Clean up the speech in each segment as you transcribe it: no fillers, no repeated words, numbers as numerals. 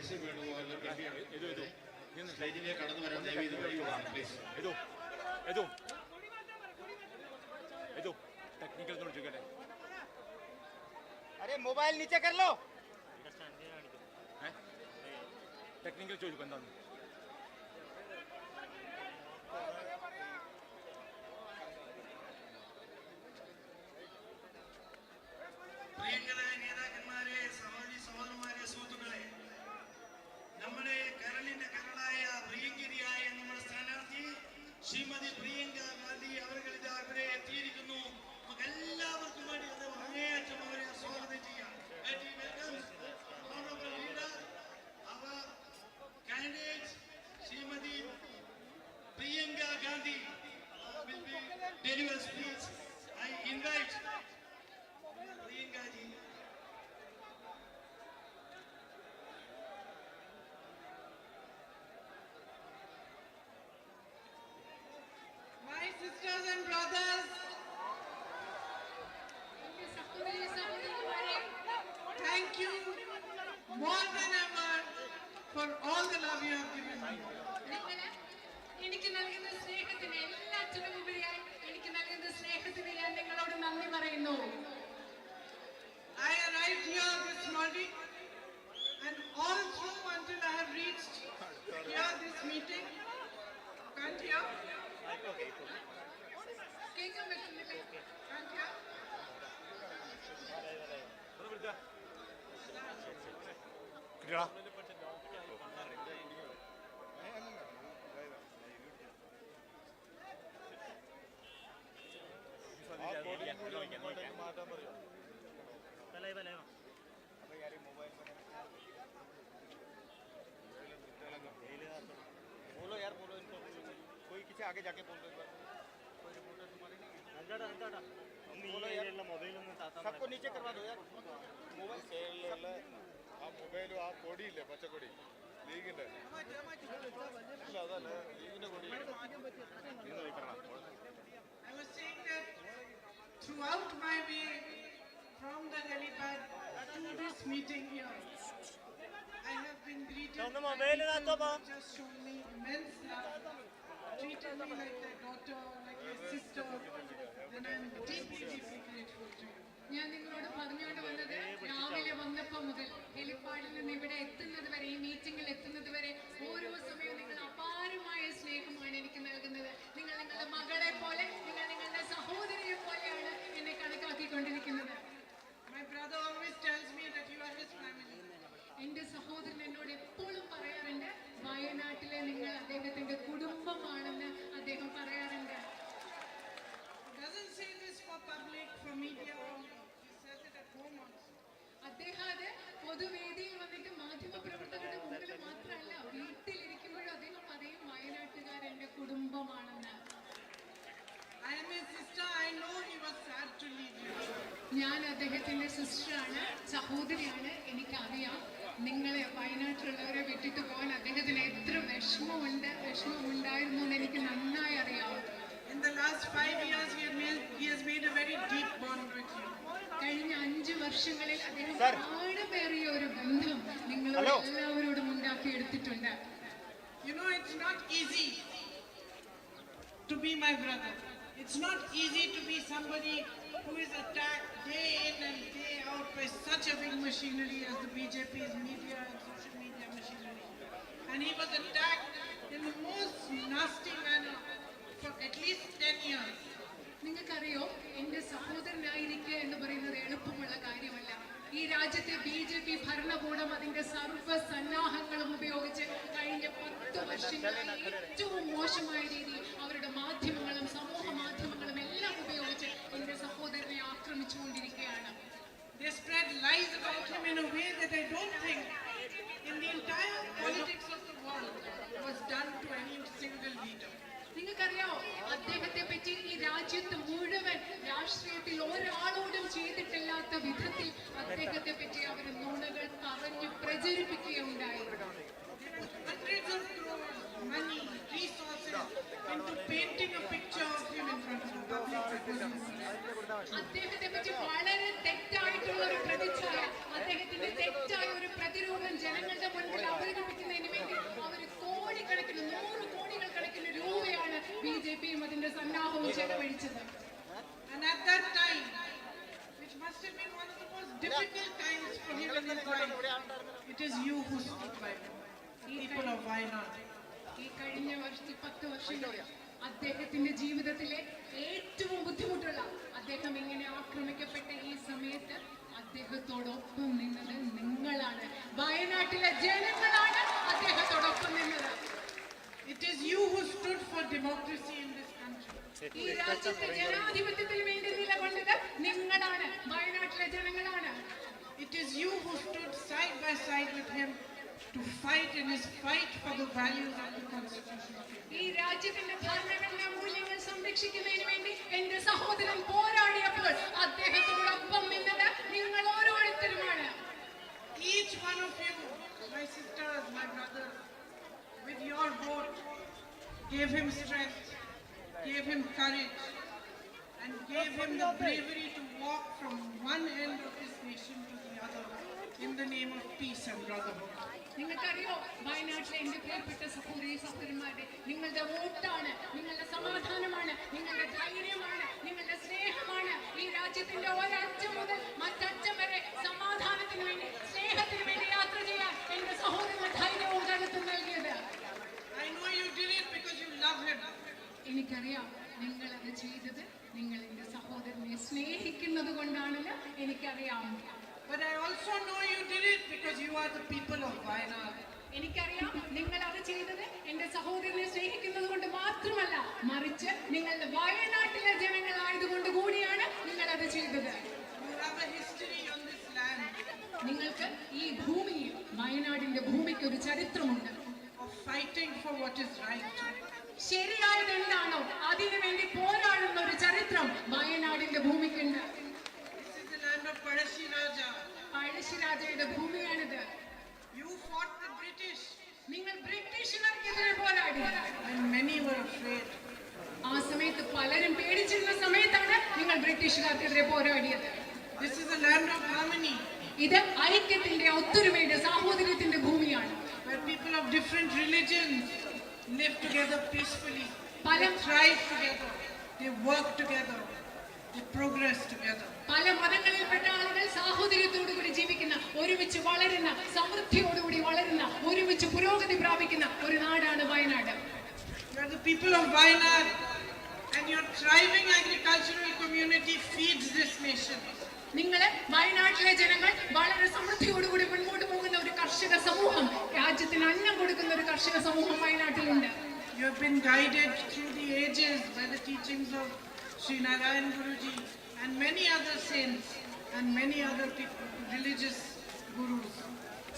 പരസ്യം വേണുപോലെല്ലാം സ്റ്റേജിലേക്ക് കടന്നു വരാൻ ദയവീത് വഴിയുള്ളതാണ് പ്ലീസ്. टेक्निकल थोड़ा जगह है. अरे मोबाइल नीचे कर लो. टेक्निकल चोरी बंदा. പ്രിയങ്കരായ നേതാക്കന്മാരെ, സഹോദരി സഹോദരന്മാരെ, സുഹൃത്തുക്കളെ, നമ്മുടെ കരളിന്റെ കരളായ പ്രിയങ്കരിയായ നമ്മുടെ സ്ഥാനാർത്ഥി ശ്രീമതി പ്രിയങ്ക ഗാന്ധി അവർ ഇവിടെ എത്തിയിരിക്കുന്നു. എല്ലാവർക്കും വേണ്ടി അത് അങ്ങേയറ്റം അവരെ സ്വാഗതം ചെയ്യാം. Shrimati Priyanka Gandhi will be deliver speech. I invite Priyanka ji. My sisters and brothers, thank you more than ever for all the love you have given me. എനിക്ക് നൽകുന്ന സ്നേഹത്തിന് എല്ലാത്തിനും ഉപരിയായി എനിക്ക് നൽകുന്ന സ്നേഹത്തിന് ഞാൻ നിങ്ങളോട് നന്ദി പറയുന്നു. I arrived here this morning and all through until I have reached here this meeting. Can't hear? കേൾക്കാൻ പറ്റുന്നില്ലേ? Can't hear? बोलो यार, बोलो इनको. कोई किसी आगे जाके बोल दो. कोई रिपोर्टर तुम्हारे नहीं. बोलो यार, सबको नीचे करवा दो यार. मोबाइल ആ മൊബൈലും ആ കൊടിയില്ലേ, പച്ചക്കൊടി, ലീഗിന്റെ ഇല്ല, അതല്ല ലീഗിന്റെ കൊടി. I was saying that throughout my way from the helipad to this meeting here, I have been greeted by people who just shown me immense love, treated me like their daughter, like their sister, and I am deeply, deeply grateful to you. ഞാൻ നിങ്ങളോട് പറഞ്ഞുകൊണ്ട് വന്നത് രാവിലെ വന്നപ്പോൾ മുതൽ ഹെലിപ്പാഡിൽ നിന്ന് ഇവിടെ എത്തുന്നത് വരെ, ഈ മീറ്റിംഗിൽ എത്തുന്നത് വരെ ഓരോ സമയവും നിങ്ങൾ അപാരമായ സ്നേഹമാണ് എനിക്ക് നൽകുന്നത്. നിങ്ങൾ നിങ്ങളുടെ മകളെ പോലെ, നിങ്ങൾ നിങ്ങളുടെ സഹോദരിയെ പോലെയാണ് എന്നെ കണക്കാക്കിക്കൊണ്ടിരിക്കുന്നത്. My brother always tells me that you are his family. എന്റെ സഹോദരൻ എന്നോട് എപ്പോഴും പറയാറുണ്ട്, വയനാട്ടിലെ നിങ്ങൾ അദ്ദേഹത്തിന്റെ കുടുംബമാണെന്ന് അദ്ദേഹം പറയാറുണ്ട്. He doesn't say this for public, for media only. He says it at home also. അദ്ദേഹം അത് പൊതുവേദിയിൽ വന്നിട്ട് മാധ്യമപ്രവർത്തകരുടെ മുമ്പിൽ മാത്രമല്ല, വീട്ടിലിരിക്കുമ്പോഴും അദ്ദേഹം പറയും വയനാട്ടുകാരെന്റെ കുടുംബമാണെന്ന്. I am his sister. I know he was sad to leave you. ഞാൻ അദ്ദേഹത്തിന്റെ സിസ്റ്ററാണ്, സഹോദരിയാണ്. എനിക്കറിയാം നിങ്ങളെ വയനാട്ടിലുള്ളവരെ വിട്ടിട്ട് പോകാൻ അദ്ദേഹത്തിന് എത്ര വിഷമമുണ്ടായിരുന്നു എന്ന് എനിക്ക് നന്നായി അറിയാം. In the last 5 years, he has made a very deep bond with you. കഴിഞ്ഞ 5 വർഷങ്ങളിൽ അദ്ദേഹം ആഴമേറിയ ഒരു ബന്ധം നിങ്ങളോട് എല്ലാവരോടും ഉണ്ടാക്കിയെടുത്തിട്ടുണ്ട്. You know, it's not easy to be my brother. It's not easy to be somebody who is attacked day in and day out by such a big machinery as the BJP's media and social media machinery. And he was attacked in the most nasty manner for at least 10 years. നിങ്ങൾക്കറിയോ, എന്റെ സഹോദരനായിരിക്കുക എന്ന് പറയുന്നത് എളുപ്പമുള്ള കാര്യമല്ല. ഈ രാജ്യത്തെ BJP ഭരണകൂടം അതിന്റെ സർവ്വസന്നാഹങ്ങളും ഉപയോഗിച്ച് കഴിഞ്ഞ 10 വർഷങ്ങളായി ഏറ്റവും മോശമായ രീതിയിൽ അവരുടെ മാധ്യമങ്ങളും സമൂഹ മാധ്യമങ്ങളും എല്ലാം ഉപയോഗിച്ച് എന്റെ സഹോദരനെ ആക്രമിച്ചുകൊണ്ടിരിക്കുകയാണ്. They spread lies about him in a way that I don't think in the entire politics of the world was done to any single leader. നിങ്ങൾക്കറിയാമോ, അദ്ദേഹത്തെ പറ്റി ഈ രാജ്യത്ത് മുഴുവൻ രാഷ്ട്രീയത്തിൽ ഒരാളോടും ചെയ്തിട്ടില്ലാത്ത വിധത്തിൽ അദ്ദേഹത്തെ പറ്റി അവർ നുണകൾ പറഞ്ഞു പ്രചരിപ്പിക്കുകയുണ്ടായി. Hundreds of crores, money, resources into painting a picture of him in front of the public. അദ്ദേഹത്തെ പറ്റി വളരെ തെറ്റായിട്ടുള്ള ഒരു പ്രതിച്ഛായ, അദ്ദേഹത്തിന്റെ തെറ്റായ ഒരു പ്രതിരൂപം ജനങ്ങളുടെ മുൻപിൽ കഴിഞ്ഞ 10 വർഷങ്ങളിൽ അദ്ദേഹത്തിന്റെ ജീവിതത്തിലെ ഏറ്റവും ബുദ്ധിമുട്ടുള്ള, അദ്ദേഹം ഇങ്ങനെ ആക്രമിക്കപ്പെട്ട ഈ സമയത്ത് അദ്ദേഹത്തോടൊപ്പം നിന്നത് നിങ്ങളാണ്. വയനാട്ടിലെ ജനങ്ങളാണ് അദ്ദേഹത്തോടൊപ്പം നിന്നത്. It is you who stood for democracy in this country. ഈ രാജ്യത്തെ ജനാധിപത്യത്തിന് വേണ്ടി നിലകൊണ്ടത് നിങ്ങളാണ്, വയനാട്ടിലെ ജനങ്ങളാണ്. It is you who stood side by side with him to fight in his fight for the values of the Constitution of India. ഈ രാജ്യത്തിന്റെ ഭരണഘടനാ മൂല്യങ്ങൾ സംരക്ഷിക്കുന്നതിന് വേണ്ടി എന്റെ സഹോദരൻ പോരാടിയപ്പോൾ അദ്ദേഹത്തോടൊപ്പം നിന്നത് നിങ്ങൾ ഓരോരുത്തരുമാണ്. Each one of you, my sisters, my brothers, with your vote, gave him strength, gave him courage, and gave him the bravery to walk from one end of this nation to the other in the name of peace and brotherhood. നിങ്ങൾക്കറിയോ, വയനാട്ടിലെ എന്റെ പ്രിയപ്പെട്ട സഹോദരി സഹോദരന്മാരെ, നിങ്ങളുടെ വോട്ടാണ്, നിങ്ങളുടെ സമാധാനമാണ്, നിങ്ങളുടെ ധൈര്യമാണ്, നിങ്ങളുടെ സ്നേഹമാണ് ഈ രാജ്യത്തിന്റെ ഒരറ്റം മുതൽ മറ്ററ്റം വരെ സമാധാനത്തിന് വേണ്ടി, സ്നേഹത്തിന് വേണ്ടി യാത്ര ചെയ്യാൻ എന്റെ സഹോദരന് ധൈര്യവും കരുത്തും നൽകിയത്. I know you did it because you love him. എനിക്കറിയാം, നിങ്ങൾ അത് ചെയ്തത് നിങ്ങൾ എന്റെ സഹോദരനെ സ്നേഹിക്കുന്നത് കൊണ്ടാണെന്ന് എനിക്കറിയാം. But I also know you did it because you are the people of Wayanad. എനിക്കറിയാം, നിങ്ങൾ അത് ചെയ്തത് എന്റെ സഹോദരനെ സ്നേഹിക്കുന്നത് കൊണ്ട് മാത്രമല്ല, മറിച്ച് നിങ്ങളുടെ വയനാട്ടിലെ ജനങ്ങളായതുകൊണ്ട് കൂടിയാണ് നിങ്ങൾ അത് ചെയ്തത്. You have a history on this land നിങ്ങൾക്ക് ഈ ഭൂമിയിൽ, വയനാടിന്റെ ഭൂമിക്ക് ഒരു ചരിത്രമുണ്ട്. of fighting for what is right. ശരിയായത് എന്താണോ അതിനു വേണ്ടി പോരാടുന്ന ഒരു ചരിത്രം വയനാടിന്റെ ഭൂമിക്കുണ്ട്. This is the land of Parashiraja. പഴശ്ശിരാജയുടെ ഭൂമിയാണിത്. You fought the British നിങ്ങൾ ബ്രിട്ടീഷുകാർക്കെതിരെ പോരാടി. when many were afraid. ആ സമയത്ത് പലരും പേടിച്ചിരുന്ന സമയത്താണ് നിങ്ങൾ ബ്രിട്ടീഷുകാർക്കെതിരെ പോരാടിയത്. This is the land of harmony, ഇത് ഐക്യത്തിന്റെ, ഒത്തൊരുമയുടെ, സാഹോദര്യത്തിന്റെ ഭൂമിയാണ്. where people of different religions live together peacefully. They Palam- thrive together. They work together. They progress together. പല മതങ്ങളിൽപ്പെട്ട ആളുകൾ സാഹോദര്യത്തോടുകൂടി ജീവിക്കുന്ന, ഒരുമിച്ച് വളരുന്ന, സമൃദ്ധിയോടുകൂടി വളരുന്ന, ഒരുമിച്ച് പുരോഗതി പ്രാപിക്കുന്ന ഒരു നാടാണ് Wayanad. You are the people of Wayanad, and your thriving agricultural community feeds this nation. നിങ്ങള് വയനാട്ടിലെ ജനങ്ങൾ വളരെ സമൃദ്ധിയോടുകൂടി മുൻപോട്ട് പോകുന്ന ഒരു കർഷക സമൂഹം, രാജ്യത്തിന് അന്നം കൊടുക്കുന്ന ഒരു കർഷക സമൂഹം വയനാട്ടിലുണ്ട്. You have been guided through the ages by the teachings of Sri Narayan Guruji and many other saints and many other people, religious gurus.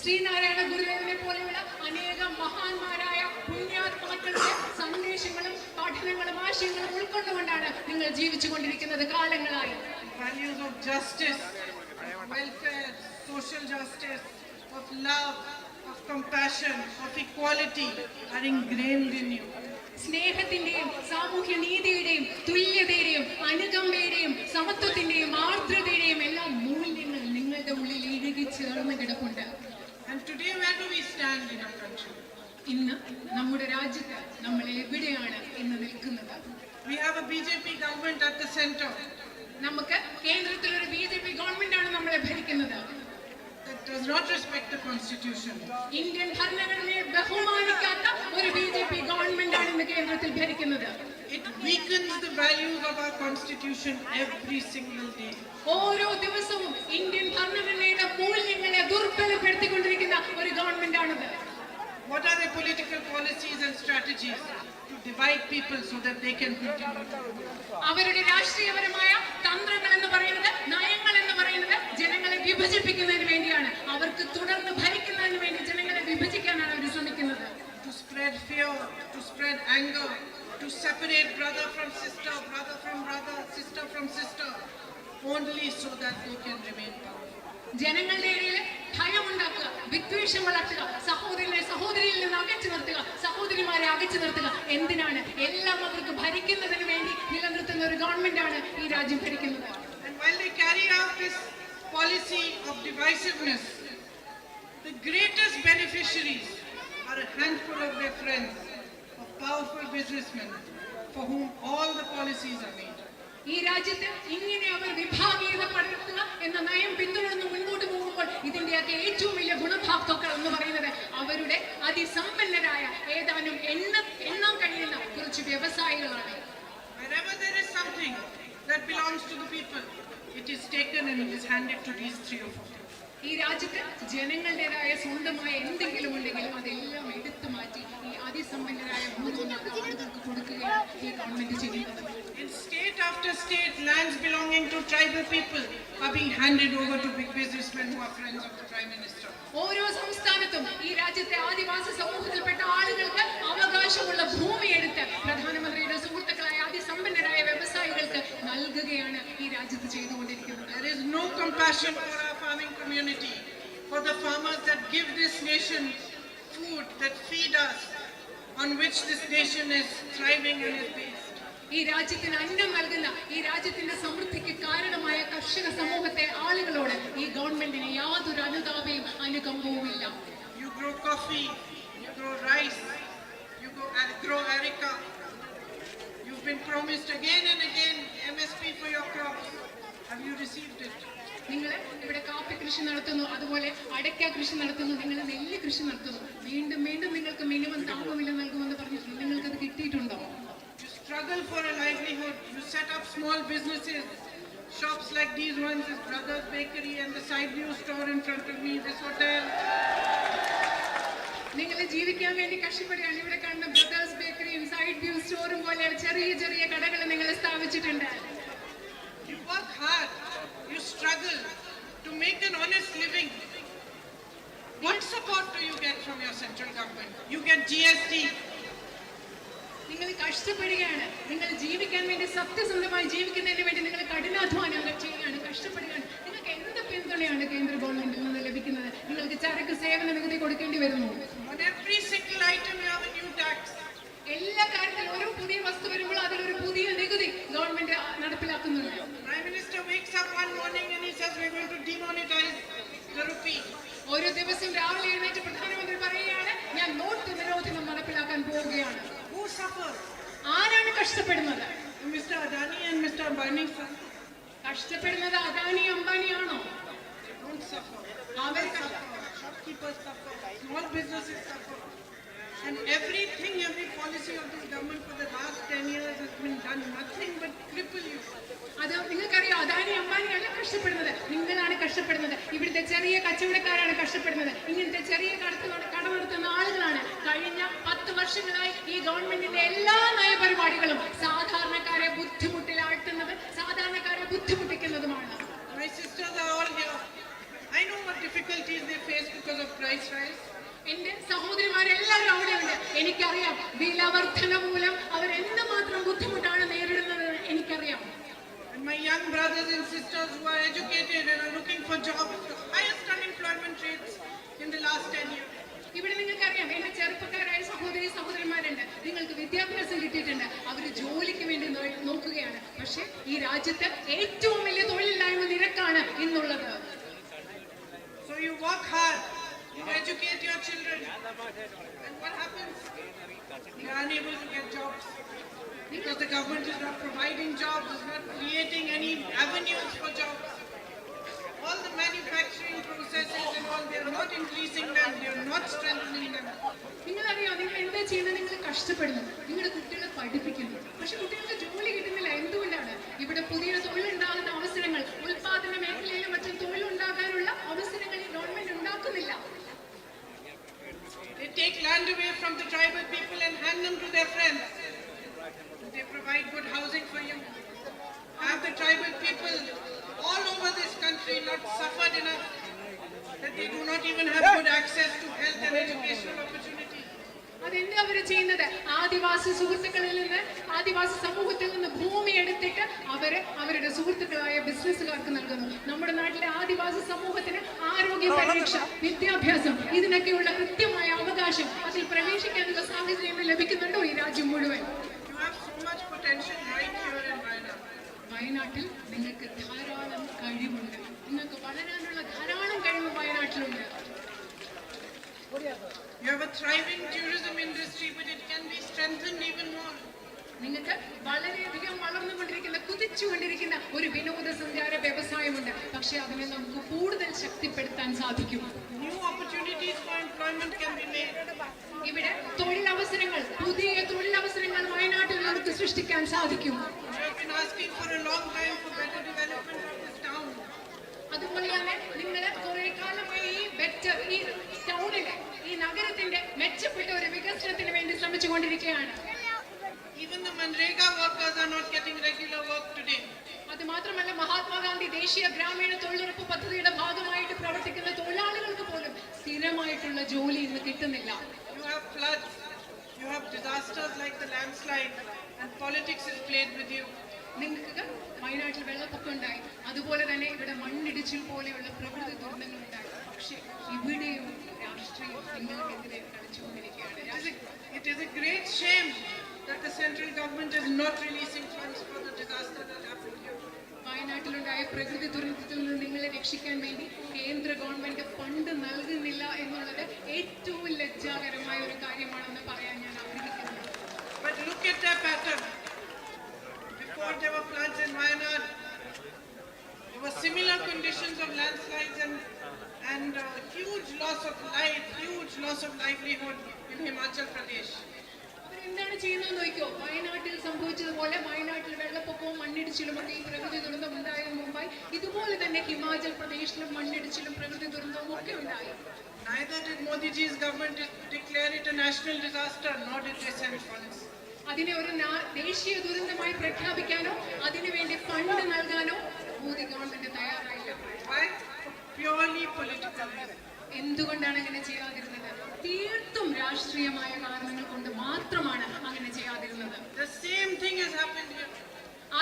Sreenarayana ഗുരുദേവനെ പോലെയുള്ള അനേകം മഹാന്മാരായ പുണ്യാത്മാക്കളുടെ സന്ദേശങ്ങളും പഠനങ്ങളും ആശയങ്ങളും ഉൾക്കൊണ്ടുകൊണ്ടാണ് നിങ്ങൾ ജീവിച്ചുകൊണ്ടിരിക്കുന്നത് കാലങ്ങളായി. Values of justice, welfare, social justice, of love, of compassion, of equality are ingrained in you. സ്നേഹത്തിന്റെയും സാമൂഹ്യ നീതിയുടെയും തുല്യതയുടെയും അനുകമ്പയുടെയും സമത്വത്തിന്റെയും ആർദ്രതയുടെയും എല്ലാം മൂല്യങ്ങൾ നിങ്ങളുടെ ഉള്ളിൽ ഇഴുകി ചേർന്ന് കിടപ്പുണ്ട്. And today, where do we stand in our country? ഇന്ന് നമ്മുടെ രാജ്യത്ത് നമ്മൾ എവിടെയാണ് ഇന്ന് നിൽക്കുന്നത്? We have a BJP government at the center നമുക്ക് കേന്ദ്രത്തിൽ ഒരു BJP ഗവൺമെന്റ് ആണ് നമ്മളെ ഭരിക്കുന്നത്. that does not respect the constitution. Indian ഭരണഘടനയെ ബഹുമാനിക്കാത്ത ഒരു BJP ഗവൺമെന്റ് ആണ് ഇന്ന് കേന്ദ്രത്തിൽ ഭരിക്കുന്നത്. It weakens the values of our constitution every single day. ഓരോ ദിവസവും ഇന്ത്യൻ ഭരണഘടനയുടെ മൂല്യങ്ങളെ ദുർബലപ്പെടുത്തിക്കൊണ്ടിരിക്കുന്ന ഒരു ഗവൺമെന്റ് ആണിത്. What are their political policies and strategies to divide people so that they can continue to rule? അവരുടെ രാഷ്ട്രീയപരമായ തന്ത്രങ്ങൾ എന്ന് പറയുന്നത്, നയങ്ങൾ എന്ന് പറയുന്നത് ജനങ്ങളെ വിഭജിപ്പിക്കുന്നതിന് വേണ്ടിയാണ്. അവർക്ക് തുടർന്ന് ഭരിക്കുന്നതിന് വേണ്ടി ജനങ്ങളെ വിഭജിക്കാനാണ് അവർ ശ്രമിക്കുന്നത്. To spread fear, to spread anger, to separate brother from sister, brother from brother, sister from sister, only so that they can remain powerful. ജനങ്ങളുടെ ഇടയിൽ ഭയമുണ്ടാക്കുക, വിദ്വേഷം വളർത്തുക, സഹോദരനെ സഹോദരിയിൽ നിന്ന് അകച്ചു നിർത്തുക, സഹോദരിമാരെ അകച്ചു നിർത്തുക. എന്തിനാണ്? എല്ലാം അവർക്ക് ഭരിക്കുന്നതിന് വേണ്ടി നിലനിർത്തുന്ന ഒരു ഗവൺമെന്റ് ആണ് ഈ രാജ്യം ഭരിക്കുന്നത്. And while they carry out this policy of divisiveness, the greatest beneficiaries are a handful of their friends, of powerful businessmen for whom all the policies are made. ഈ രാജ്യത്ത് ഇങ്ങനെ അവർ വിഭാഗീയത പടർത്തുക എന്ന നയം പിന്തുടർന്ന് മുൻപോട്ട് പോകുമ്പോൾ ഇതിന്റെയൊക്കെ ഏറ്റവും വലിയ ഗുണഭോക്താക്കൾ എന്ന് പറയുന്നത് അവരുടെ അതിസമ്പന്നരായ ഏതാനും എണ്ണ that belongs to the people, it is taken and it is handed to these 3 or 4 people. ഈ രാജ്യത്ത് ജനങ്ങളുടേതായ സ്വന്തമായ എന്തെങ്കിലും ഉണ്ടെങ്കിലും അതെല്ലാം എടുത്തു മാറ്റി ഈ അതിസമ്പന്നരായ 3-4 ആളുകൾക്ക് കൊടുക്കുകയാണ് ഈ ഗവൺമെന്റ് ചെയ്യുന്നത്. In state after state, lands belonging to tribal people are being handed over to big businessmen who are friends of the Prime Minister. ഓരോ സംസ്ഥാനത്തും ഈ രാജ്യത്തെ ആദിവാസി സമൂഹത്തിൽപ്പെട്ട ആളുകൾക്ക് അവകാശമുള്ള ഭൂമി എടുത്ത് പ്രധാനമന്ത്രിയുടെ സുഹൃത്തുക്കളായ അതിസമ്പന്നരായ വ്യവസായികൾക്ക് നൽകുകയാണ് ഈ രാജ്യത്ത് ചെയ്തുകൊണ്ടിരിക്കുന്നത്. There is no compassion for our farming community, for the farmers that give this nation food, that feed us, on which this nation is thriving and is based. ഈ രാജ്യത്തിന് അന്നം നൽകുന്ന ഈ രാജ്യത്തിന്റെ സമൃദ്ധിക്ക് കാരണമായ കർഷക സമൂഹത്തെ ആളുകളോട് ഈ ഗവൺമെന്റിന് യാതൊരു അനുതാപവും അനുകമ്പവുമില്ല. You grow coffee, you grow rice, you grow areca. You've been promised again and again MSP for your crops. Have you received it? നിങ്ങൾ ഇവിടെ കാപ്പി കൃഷി നടത്തുന്നു, അതുപോലെ അടയ്ക്ക കൃഷി നടത്തുന്നു, നിങ്ങൾ നെല്ല് കൃഷി നടത്തുന്നു. വീണ്ടും വീണ്ടും നിങ്ങൾക്ക് മിനിമം താങ്ങുവില നൽകുമെന്ന് പറഞ്ഞിട്ടുണ്ട്. നിങ്ങൾക്കത് കിട്ടിയിട്ടുണ്ടോ? You struggle for a livelihood. You set up small businesses, shops like these ones, this Brothers Bakery and the side view store in front of me, this hotel. നിങ്ങൾ ജീവിക്കാൻ വേണ്ടി കഷ്ടപ്പെടുകയാണ്. ഇവിടെ കാണുന്ന ബ്രദേഴ്സ് ബേക്കറിയും സൈഡ് വ്യൂ സ്റ്റോറും പോലെ ചെറിയ ചെറിയ കടകൾ നിങ്ങൾ സ്ഥാപിച്ചിട്ടുണ്ട്. You work hard. You struggle to make an honest living. What support do you get from your central government? You get GST. നിങ്ങൾ കഷ്ടപ്പെടുകയാണ്. നിങ്ങൾ ജീവിക്കാൻ വേണ്ടി സത്യസന്ധമായി ജീവിക്കുന്നതിന് വേണ്ടി നിങ്ങൾ കഠിനാധ്വാനങ്ങൾ ചെയ്യുകയാണ്, കഷ്ടപ്പെടുകയാണ്. നിങ്ങൾക്ക് എന്ത് പിന്തുണയാണ് കേന്ദ്ര ഗവൺമെന്റിൽ നിന്ന് ലഭിക്കുന്നത്? നിങ്ങൾക്ക് ചരക്ക് സേവന നികുതി കൊടുക്കേണ്ടി വരുന്നു. On every single item you have a new tax. എല്ലാ കാര്യത്തിലും ഓരോ പുതിയ വസ്തു വരുമ്പോൾ അതിലൊരു പുതിയ നികുതി government നടപ്പിലാക്കുന്നുണ്ട്. Prime Minister wakes up one morning and he says we're going to demonetize the rupee. ഓരോ ദിവസം രാവിലെ എഴുന്നേറ്റ് പ്രധാനമന്ത്രി പറയുകയാണ് ഞാൻ നോട്ട് നിരോധനം നടപ്പിലാക്കാൻ പോവുകയാണ്. Who suffers? ആരാണ് കഷ്ടപ്പെടുന്നത്? Mr. Adani and Mr. Ambani's son. കഷ്ടപ്പെടുന്നത് Adani അംബാനിയാണോ? They don't suffer. Our Shopkeepers suffer. Small businesses suffer. And everything, every policy of this government for the last 10 years has been done nothing but cripple you. അത് നിങ്ങൾക്കറിയാം, അദാനി അംബാനിയല്ല കഷ്ടപ്പെടുന്നത്, നിങ്ങളാണ് കഷ്ടപ്പെടുന്നത്. ഇവിടുത്തെ ചെറിയ കച്ചവടക്കാരാണ് കഷ്ടപ്പെടുന്നത്. ഇങ്ങനത്തെ ചെറിയ കട നടത്തുന്ന ആളുകളാണ്. കഴിഞ്ഞ 10 വർഷങ്ങളായി ഈ ഗവൺമെന്റിന്റെ എല്ലാ നയപരിപാടികളും സാധാരണക്കാരെ ബുദ്ധിമുട്ടിലാഴ്ത്തുന്നത്, സാധാരണക്കാരെ ബുദ്ധിമുട്ടിക്കുന്നതുമാണ്. My sisters are all here. I know what difficulties they face because of price rise. എന്റെ സഹോദരിമാരെല്ലാവരും അവിടെയുണ്ട്. എനിക്കറിയാം വില വർധന മൂലം അവർ എന്തുമാത്രം ബുദ്ധിമുട്ടാണ് നേരിടുന്നത് എനിക്കറിയാം. And my young brothers and sisters who are educated and are looking for jobs, the highest unemployment rates in the last 10 years. ഇവിടെ നിങ്ങൾക്കറിയാം എന്റെ ചെറുപ്പക്കാരായ സഹോദരന്മാരുണ്ട്. നിങ്ങൾക്ക് വിദ്യാഭ്യാസം കിട്ടിയിട്ടുണ്ട്, അവർ ജോലിക്ക് വേണ്ടി നോക്കുകയാണ്. പക്ഷെ ഈ രാജ്യത്ത് ഏറ്റവും വലിയ തൊഴിലില്ലായ്മ നിരക്കാണ് ഇന്നുള്ളത്. So you work hard, you educate your children, and what happens? You are unable to get jobs because the government is not providing jobs, is not creating any avenues for jobs. All the manufacturing processes and all, they are not increasing them, they are not strengthening them. നിങ്ങളറിയോ നിങ്ങൾ എന്താ ചെയ്യുന്നത്? നിങ്ങൾ കഷ്ടപ്പെടുന്നു, നിങ്ങളുടെ കുട്ടികളെ പഠിപ്പിക്കുന്നു, പക്ഷെ കുട്ടികൾക്ക് ജോലി കിട്ടുന്നില്ല. എന്തുകൊണ്ടാണ്? ഇവിടെ പുതിയ തൊഴിലുണ്ടാകുന്ന അവസരങ്ങൾ, ഉൽപാദന മേഖലയിലും മറ്റും തൊഴിലുണ്ടാകാനുള്ള അവസരങ്ങൾ ഈ ഗവൺമെന്റ് ഉണ്ടാക്കുന്നില്ല. They take land away from the tribal people and hand them to their friends. They provide good housing for you. Have the tribal people all over this country not suffered enough that they do not even have good access to health and educational opportunities? അതെന്താ അവര് ചെയ്യുന്നത്? ആദിവാസി സുഹൃത്തുക്കളിൽ നിന്ന്, ആദിവാസി സമൂഹത്തിൽ നിന്ന് ഭൂമി എടുത്തിട്ട് അവരുടെ സുഹൃത്തുക്കളായ ബിസിനസ്സുകാർക്ക് നൽകുന്നു. നമ്മുടെ നാട്ടിലെ ആദിവാസി സമൂഹത്തിന് ആരോഗ്യ പരിരക്ഷ, വിദ്യാഭ്യാസം, ഇതിനൊക്കെയുള്ള കൃത്യമായ അവകാശം, അതിൽ പ്രവേശിക്കാനുള്ള സാഹചര്യം ലഭിക്കുന്നുണ്ടോ ഈ രാജ്യം മുഴുവൻ? You have so much potential right here in Wayanad. വയനാട്ടിൽ നിങ്ങൾക്ക് ധാരാളം കഴിവുണ്ട്. നിങ്ങൾക്ക് വളരാനുള്ള ധാരാളം കഴിവ് വയനാട്ടിലുണ്ട്. You have a thriving tourism industry, but it can be strengthened even more. നിങ്ങൾക്ക് വളരെയധികം വളർന്നുകൊണ്ടിരിക്കുന്ന, കുതിച്ചുകൊണ്ടിരിക്കുന്ന ഒരു വിനോദസഞ്ചാര വ്യവസായമുണ്ട്. പക്ഷെ അതിനെ നമുക്ക് കൂടുതൽ ശക്തിപ്പെടുത്താൻ സാധിക്കും. New opportunities for employment can be made. ഇവിടെ തൊഴിലവസരങ്ങൾ, പുതിയ തൊഴിലവസരങ്ങൾ വയനാട്ടിൽ നമുക്ക് സൃഷ്ടിക്കാൻ സാധിക്കും. You have been asking working for a long time for better development of this town. അതുപോലെയാണ് നിങ്ങൾ കുറെ കാലമായി ഈ ബെറ്റർ ഈ ടൗണിലെ ഈ നഗരത്തിന്റെ മെച്ചപ്പെട്ട ഒരു വികസനത്തിന് വേണ്ടി ശ്രമിച്ചുകൊണ്ടിരിക്കുകയാണ്. Even the Manrega workers are not getting regular work today. അത് മാത്രമല്ല മഹാത്മാഗാന്ധി ദേശീയ ഗ്രാമീണ തൊഴിലുറപ്പ് പദ്ധതിയുടെ ഭാഗമായിട്ട് പ്രവർത്തിക്കുന്ന തൊഴിലാളികൾക്ക് പോലും സ്ഥിരമായിട്ടുള്ള ജോലി ഇന്ന് കിട്ടുന്നില്ല. You have floods, you have disasters like the landslide, and politics is played with you. നിങ്ങൾക്ക് വയനാട്ടിൽ വെള്ളപ്പൊക്കം ഉണ്ടായി, അതുപോലെ തന്നെ ഇവിടെ മണ്ണിടിച്ചിൽ പോലെയുള്ള പ്രകൃതി ദുരന്തങ്ങൾ ഉണ്ടായി. പക്ഷേ ഇവിടെയും രാഷ്ട്രീയം നിങ്ങൾക്കെതിരെ കളിച്ചുകൊണ്ടിരിക്കുകയാണ്. It is a great shame that the central government is not releasing funds for the disaster that happened here. വയനാട്ടിലുണ്ടായ പ്രകൃതി ദുരന്തത്തിൽ നിന്ന് നിങ്ങളെ രക്ഷിക്കാൻ വേണ്ടി കേന്ദ്ര ഗവൺമെന്റ് ഫണ്ട് നൽകുന്നില്ല എന്നുള്ളത് ഏറ്റവും ലജ്ജാകരമായ ഒരു കാര്യമാണെന്ന് പറയാൻ ഞാൻ ആഗ്രഹിക്കുന്നു. But look at their pattern. Before there were floods in Wayanad, there were similar conditions of landslides and huge loss of life, huge loss of livelihood in Himachal Pradesh. എന്താണ് ചെയ്യുന്നത് നോക്കിയോ, വയനാട്ടിൽ സംഭവിച്ചതുപോലെ വയനാട്ടിൽ വെള്ളപ്പൊക്കവും മണ്ണിടിച്ചിലും ഒക്കെ ഈ പ്രകൃതി ദുരന്തം ഉണ്ടായതിനു മുമ്പായി ഇതുപോലെ തന്നെ ഹിമാചൽ പ്രദേശിലും മണ്ണിടിച്ചിലും പ്രകൃതി ദുരന്തവും ഒക്കെ ഉണ്ടായി. Neither did Modi ji's government declare it a national disaster, nor did they send funds. അതിനെ ഒരു ദേശീയ ദുരന്തമായി പ്രഖ്യാപിക്കാനോ അതിനുവേണ്ടി ഫണ്ട് നൽകാനോ മോദി ഗവൺമെന്റ് തയ്യാറായില്ല. Why? Purely political. എന്തുകൊണ്ടാണ് അങ്ങനെ ചെയ്യാതിരുന്നത്? തീർത്തും രാഷ്ട്രീയമായ കാരണങ്ങൾ കൊണ്ട് മാത്രമാണ് അങ്ങനെ ചെയ്യാതിരുന്നത്. The same thing has happened here.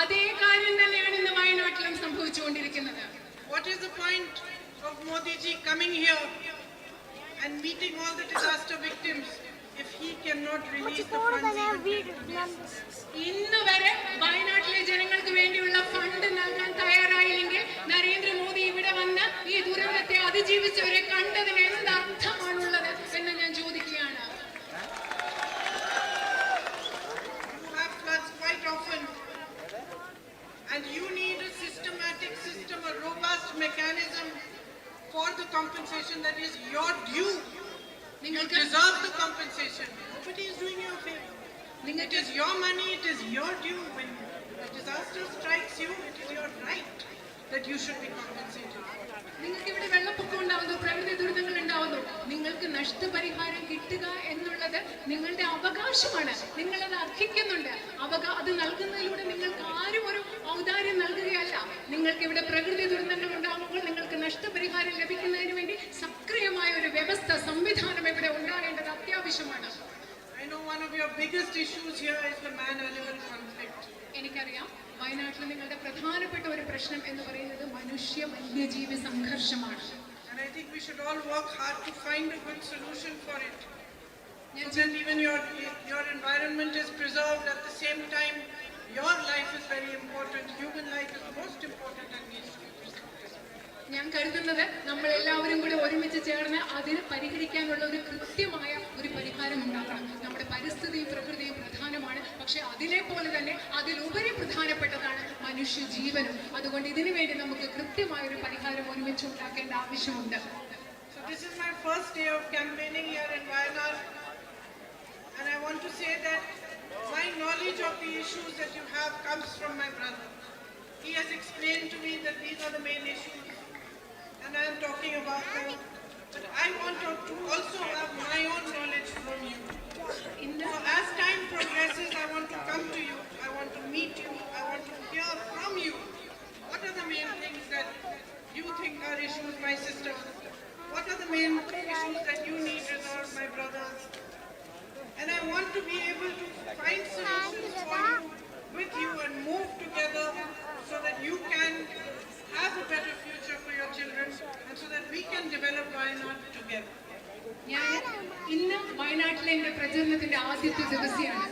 അതേ കാര്യം തന്നെയാണ് ഇന്ന് വയനാട്ടിലും സംഭവിച്ചുകൊണ്ടിരിക്കുന്നത്. What is the point of Modi ji coming here and meeting all the disaster victims if he cannot release the funds even today? ഇന്ന് വരെ വയനാട്ടിലെ ജനങ്ങൾക്ക് വേണ്ടിയുള്ള ഫണ്ട് നൽകാൻ തയ്യാറായില്ലെങ്കിൽ നരേന്ദ്രമോദി ഇവിടെ വന്ന് ഈ ദുരന്തത്തെ അതിജീവിച്ചവരെ കണ്ടതിന് എന്ത് അർത്ഥമാണുള്ളത് എന്ന് ഞാൻ ചോദിക്കുകയാണ്. You have floods quite often, and you need a systematic system, a robust mechanism for the compensation that is your due. You deserve the compensation. Nobody is doing you a favor. It is your money, it is your due. When a disaster strikes you, it is your right that you should be compensated. നിങ്ങൾക്ക് ഇവിടെ വെള്ളപ്പൊക്കം ഉണ്ടാവുന്നു, പ്രകൃതി ദുരന്തങ്ങൾ ഉണ്ടാവുന്നു, നിങ്ങൾക്ക് നഷ്ടപരിഹാരം കിട്ടുക എന്നുള്ളത് നിങ്ങളുടെ അവകാശമാണ്. നിങ്ങളത് അർഹിക്കുന്നുണ്ട്. അത് നൽകുന്നതിലൂടെ നിങ്ങൾക്ക് ആരും ഒരു ഔദാര്യം നൽകുകയല്ല. നിങ്ങൾക്ക് ഇവിടെ പ്രകൃതി ദുരന്തങ്ങൾ ഉണ്ടാകുമ്പോൾ നിങ്ങൾക്ക് നഷ്ടപരിഹാരം ലഭിക്കുന്നതിന് വേണ്ടി സക്രിയമായ ഒരു വ്യവസ്ഥ സംവിധാനം ഇവിടെ ഉണ്ടാകേണ്ടത് അത്യാവശ്യമാണ്. I know one of your biggest issues here is the man-animal conflict. എനിക്കറിയാം വയനാട്ടിൽ നിങ്ങളുടെ പ്രധാനപ്പെട്ട ഒരു പ്രശ്നം എന്ന് പറയുന്നത് മനുഷ്യ വന്യജീവി സംഘർഷമാണ്. And I think we should all work hard to find a good solution for it. So that even your environment is preserved, at the same time your life is very important. Human life is most important and needs to be preserved. ഞാൻ കരുതുന്നത് നമ്മൾ എല്ലാവരും കൂടി ഒരുമിച്ച് ചേർന്ന് അതിന് പരിഹരിക്കാനുള്ള ഒരു കൃത്യമായ ഒരു പരിഹാരം ഉണ്ടാക്കണം. നമ്മുടെ പരിസ്ഥിതിയും പ്രകൃതിയും പ്രധാനമാണ്, പക്ഷെ അതിനെ പോലെ തന്നെ അതിലുപരി പ്രധാനപ്പെട്ടതാണ് മനുഷ്യ ജീവനും. അതുകൊണ്ട് ഇതിനു വേണ്ടി നമുക്ക് കൃത്യമായ ഒരു പരിഹാരം ഒരുമിച്ച് ഉണ്ടാക്കേണ്ട ആവശ്യമുണ്ട്. So this is my first day of campaigning here in Wayanad, and I want to say that my knowledge of the issues that you have comes from my brother. He has explained to me that these are the main issues, and I am talking about them. But I want to also have my own knowledge from you. So as time progresses, I want to come to you, I want to meet you, I want to hear from you. What are the main things that you think are issues, my sister? What are the main issues that you need resolved, my brothers? And I want to be able to find solutions for you, with you, and move together so that you can have a better future for your children, and so that we can develop Wayanad together. ഞാൻ ഇന്ന് വയനാട്ടിലെ എൻ്റെ പ്രചരണത്തിന്റെ ആദ്യത്തെ ദിവസമാണ്.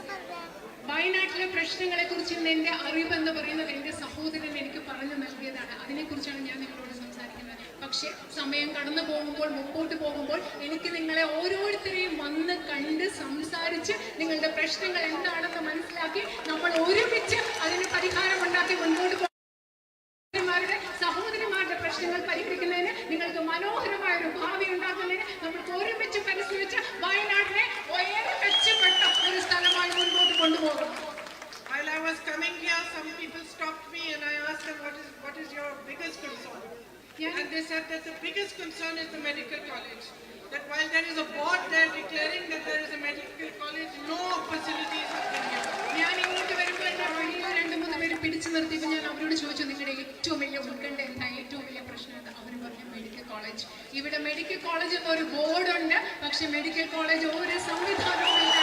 വയനാട്ടിലെ പ്രശ്നങ്ങളെ കുറിച്ച് എൻ്റെ അറിവ് എന്ന് പറയുന്നത് എൻ്റെ സഹോദരൻ എനിക്ക് പറഞ്ഞു നൽകിയതാണ്. അതിനെക്കുറിച്ചാണ് ഞാൻ നിങ്ങളോട് സംസാരിക്കുന്നത്. പക്ഷേ സമയം കടന്നു പോകുമ്പോൾ, മുമ്പോട്ട് പോകുമ്പോൾ എനിക്ക് നിങ്ങളെ ഓരോരുത്തരെയും വന്ന് കണ്ട് സംസാരിച്ച് നിങ്ങളുടെ പ്രശ്നങ്ങൾ എന്താണെന്ന് മനസ്സിലാക്കി നമ്മൾ ഒരുമിച്ച് അതിന് പരിഹാരം ഉണ്ടാക്കി മുൻപോട്ട് സഹോദരിമാരുടെ പ്രശ്നങ്ങൾ പരിഹരിക്കുന്നതിന്, നിങ്ങൾക്ക് മനോഹരമായ ഒരു ഭാവി ഉണ്ടാക്കുന്നതിന് നമ്മൾക്ക് ഒരുമിച്ച് പരിശ്രമിച്ച് വയനാടിനെ വളരെ മെച്ചപ്പെട്ട ഒരു സ്ഥലമായി മുൻപോട്ട് കൊണ്ടുപോകും. While I was coming here, some people stopped concern is the medical college. That while there is a board there declaring that there is a medical college, no facilities have been given. ഞാൻ ഇങ്ങോട്ട് വരുമ്പോൾ എന്നെ വഴിയിൽ 2-3 പേര് പിടിച്ചു നിർത്തിയപ്പോൾ ഞാൻ അവരോട് ചോദിച്ചു നിങ്ങളുടെ ഏറ്റവും വലിയ ഉത്കണ്ഠ എന്താ, ഏറ്റവും വലിയ പ്രശ്നം എന്താ? അവർ പറഞ്ഞു മെഡിക്കൽ കോളേജ്. ഇവിടെ മെഡിക്കൽ കോളേജ് എന്നൊരു ബോർഡുണ്ട്, പക്ഷെ മെഡിക്കൽ കോളേജ് ഒരു സംവിധാനവും ഇല്ല.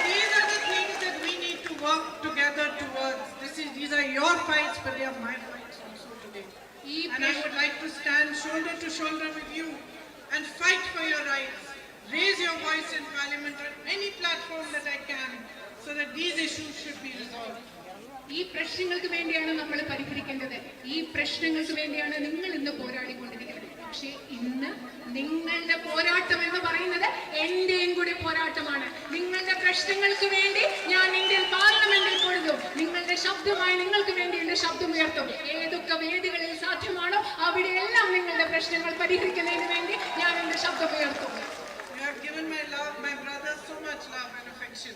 These are the things that we need to work together towards. These are your fights, but they are my fights also today. And I would like to stand shoulder to shoulder with you and fight for your rights. Raise your voice in parliament on any platform that I can, so that these issues should be resolved. ഈ പ്രശ്നങ്ങൾക്ക് വേണ്ടിയാണ് നമ്മൾ പരിഹരിക്കേണ്ടത്. ഈ പ്രശ്നങ്ങൾക്ക് വേണ്ടിയാണ് നിങ്ങൾ ഇന്ന് പോരാടിക്കൊണ്ടിരിക്കുന്നത്. പക്ഷേ ഇന്ന് നിങ്ങളുടെ പോരാട്ടം എന്ന് പറയുന്നത് എന്റെയും കൂടി പോരാട്ടമാണ്. നിങ്ങളുടെ പ്രശ്നങ്ങൾക്ക് വേണ്ടി ഞാൻ ഇന്ത്യൻ പാർലമെന്റിൽ കൊടുക്കും. നിങ്ങളുടെ ശബ്ദമായി നിങ്ങൾക്ക് വേണ്ടി എന്റെ ശബ്ദം ഉയർത്തും. ഏതൊക്കെ വേദികളിൽ സാധ്യമാണോ അവിടെയെല്ലാം നിങ്ങളുടെ പ്രശ്നങ്ങൾ പരിഹരിക്കുന്നതിന് വേണ്ടി ഞാൻ എന്റെ ശബ്ദം ഉയർത്തും. You have given my brother so much love and affection.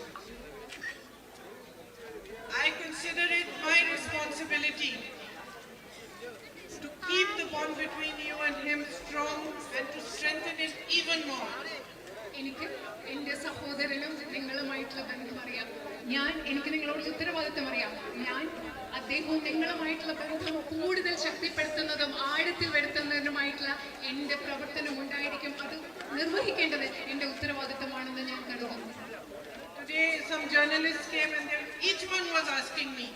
I consider it my responsibility to keep the bond between you and him strong and to strengthen it even more. എനിക്ക് എന്റെ സഹോദരനും നിങ്ങളുമായിട്ടുള്ള ബന്ധം അറിയാം. എനിക്ക് നിങ്ങളോട് ഉത്തരവാദിത്തം അറിയാം. ഞാൻ അദ്ദേഹവും നിങ്ങളുമായിട്ടുള്ള ബന്ധം കൂടുതൽ ശക്തിപ്പെടുത്തുന്നതും ആഴത്തിൽ വരുത്തുന്നതിനുമായിട്ടുള്ള എന്റെ പ്രവർത്തനം ഉണ്ടായിരിക്കും. അത് നിർവഹിക്കേണ്ടത് എന്റെ ഉത്തരവാദിത്തമാണെന്ന് ഞാൻ കരുതുന്നു. Today some journalists came and each one was asking me,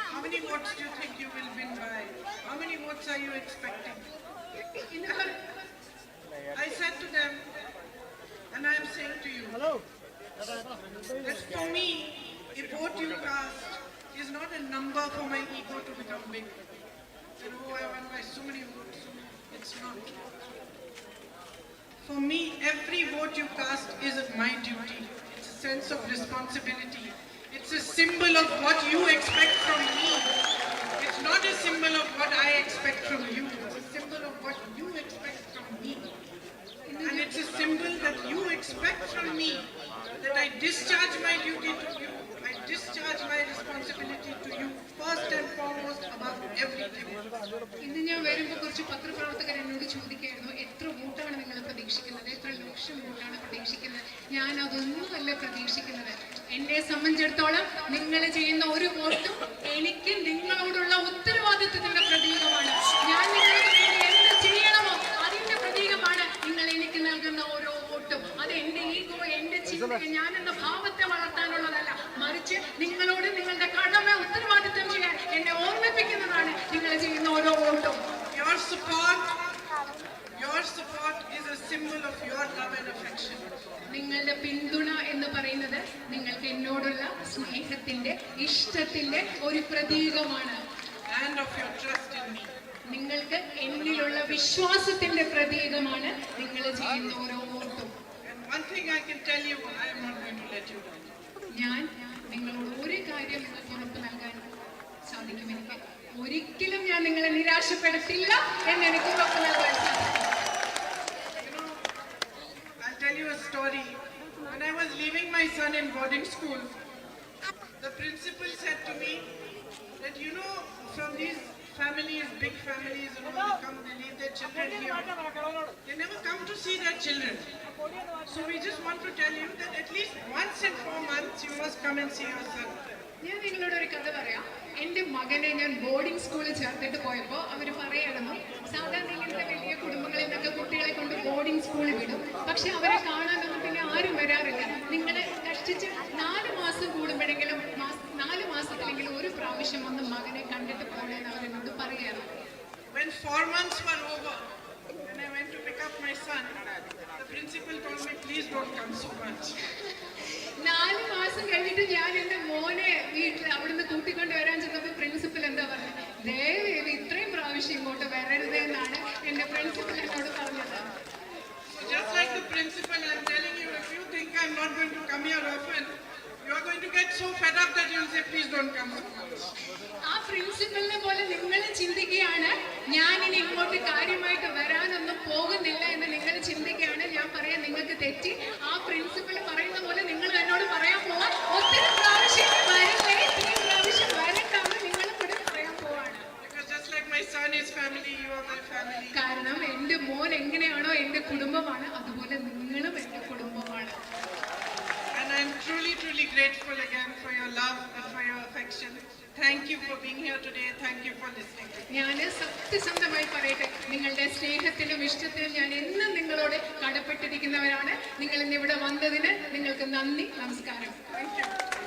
how many votes do you think you will win by? How many votes are you expecting? I said to them, and I am saying to you, that for me, a vote you cast is not a number for my ego to become big. That, oh, I won by so many votes. It's not. For me, every vote you cast is my duty. It's a sense of responsibility. It's a symbol of what you expect from me. It's not a symbol of what I expect from you. It's a symbol of what you expect from me. And it's a symbol that you expect from me, that I discharge my duty to you. I discharge my responsibility to you first and foremost above everything. ഇന്ന് ഞാൻ വരുമ്പോൾ കുറച്ച് പത്രപ്രവർത്തകർ എന്നോട് ചോദിക്കായിരുന്നു, എത്ര വോട്ടാണ് നിങ്ങൾ പ്രതീക്ഷിക്കുന്നത്, എത്ര ലക്ഷം വോട്ടാണ് പ്രതീക്ഷിക്കുന്നത്? ഞാൻ അതൊന്നുമല്ല പ്രതീക്ഷിക്കുന്നത്. എന്നെ സംബന്ധിച്ചിടത്തോളം നിങ്ങൾ ചെയ്യുന്ന ഒരു വോട്ടും എനിക്ക് നിങ്ങളോടുള്ള ഉത്തരവാദിത്വത്തിന്റെ പ്രതീകമാണ്. ഞാൻ നിങ്ങൾക്ക് വേണ്ടി എന്ത് ചെയ്യണമോ അതിന്റെ പ്രതീകമാണ് നിങ്ങൾ എനിക്ക് നൽകുന്ന ഓരോ വോട്ടും. അത് എന്റെ ഈഗോ, എന്റെ ചിന്ത, ഞാൻ എന്ന ഭാവത്തെ വളർത്താനുള്ളതല്ല, മറിച്ച് നിങ്ങളോട് നിങ്ങളുടെ കടമ ഉത്തരവാദിത്വം ചെയ്യാൻ എന്നെ ഓർമ്മിപ്പിക്കുന്നതാണ് നിങ്ങൾ ചെയ്യുന്ന ഓരോ വോട്ടും. Your support is a symbol of your love and affection. നിങ്ങളുടെ പിന്തുണ എന്ന് പറയുന്നത് നിങ്ങൾക്ക് എന്നോടുള്ള സ്നേഹത്തിന്റെ, ഇഷ്ടത്തിന്റെ ഒരു പ്രതീകമാണ്. And of your trust in me. നിങ്ങൾക്ക് എന്നിലുള്ള വിശ്വാസത്തിന്റെ പ്രതീകമാണ് നിങ്ങൾ ചെയ്യുന്ന ഓരോ വോട്ടും. And one thing I can tell you, I am not going to let you down. ഞാൻ നിങ്ങളോട് ഒരു കാര്യം നിങ്ങൾക്ക് ഉറപ്പ് നൽകാൻ സാധിക്കും. എനിക്ക് ഒരിക്കലും ഞാൻ നിങ്ങളെ നിരാശപ്പെടുത്തില്ല എന്ന് എനിക്ക് ഉറപ്പ് നൽകാൻ സാധിക്കും. I'll tell you a story. When I was leaving my son in boarding school, the principal said to me that, you know, from these families, big families, you know, they leave their children here. They never come to see their children. So we just want to tell you that at least once in 4 months you must come and see your son. ഞാൻ നിങ്ങളോട് ഒരു കഥ പറയാം. എന്റെ മകനെ ഞാൻ boarding സ്കൂളിൽ ചേർത്തിട്ട് പോയപ്പോൾ അവർ പറയായിരുന്നു, സാധാരണ ഇങ്ങനത്തെ വലിയ കുടുംബങ്ങളിൽ നിന്നൊക്കെ കുട്ടികളെ കൊണ്ട് ബോർഡിംഗ് സ്കൂളിൽ വിടും, പക്ഷെ അവരെ കാണാനൊന്നും പിന്നെ ആരും വരാറില്ല. നിങ്ങൾ കഷ്ടിച്ച് 4 മാസം കൂടുമ്പോഴെങ്കിലും 4 മാസത്തിലെങ്കിലും ഒരു പ്രാവശ്യം വന്ന് മകനെ കണ്ടിട്ട് പോകണമെന്ന് അവരെന്നോട് പറയാറ്. When 4 months were over, when I went to pick up my son, the principal told me, please don't come so much. 4 മാസം കഴിഞ്ഞിട്ട് ഞാൻ എന്റെ മോനെ വീട്ടിൽ അവിടുന്ന് കൂട്ടിക്കൊണ്ട് വരാൻ ചെന്നപ്പോൾ പ്രിൻസിപ്പൽ എന്താ പറഞ്ഞത്, ദയവേത് ഇത്രയും പ്രാവശ്യം ഇങ്ങോട്ട് വരരുത് എന്നാണ് എന്റെ പ്രിൻസിപ്പൽ എന്നോട് പറഞ്ഞത്. Just like the principal, I'm telling you, if you think I'm not going to come here often, you are going to get so fed up that you'll say, please don't come so much. ആ പ്രിൻസിപ്പലിനെ പോലെ നിങ്ങൾ ചിന്തിക്കുകയാണ്, ഞാൻ ഇനി ഇങ്ങോട്ട് കാര്യമായിട്ട് വരാനൊന്നും പോകുന്നില്ല എന്ന് നിങ്ങൾ ചിന്തിക്കുകയാണ്. ഞാൻ പറയാം, നിങ്ങൾക്ക് തെറ്റി. ആ പ്രിൻസിപ്പൽ പറയുന്ന പോലെ നിങ്ങൾ എന്നോട് പറയാൻ പോവാൻ ഒത്തിരി പ്രാവശ്യം വരില്ലേ, ഇത്രയും പ്രാവശ്യം വരണ്ടാന്ന് നിങ്ങൾ കൂടെ പറയാൻ പോവാണ്. Because just like my son is family, you are my family. കാരണം I'm truly, truly grateful again for your love and for your affection. Thank you for being here today. Thank you for listening. ഞാൻ സത്യസന്ധമായി പറയട്ടെ, നിങ്ങളുടെ സ്നേഹത്തിനും ഇഷ്ടത്തിനും ഞാൻ എന്നും നിങ്ങളോട് കടപ്പെട്ടിരിക്കുന്നവരാണ്. നിങ്ങൾ ഇന്ന് ഇവിടെ വന്നതിന് നിങ്ങൾക്ക് നന്ദി, നമസ്കാരം. Thank you.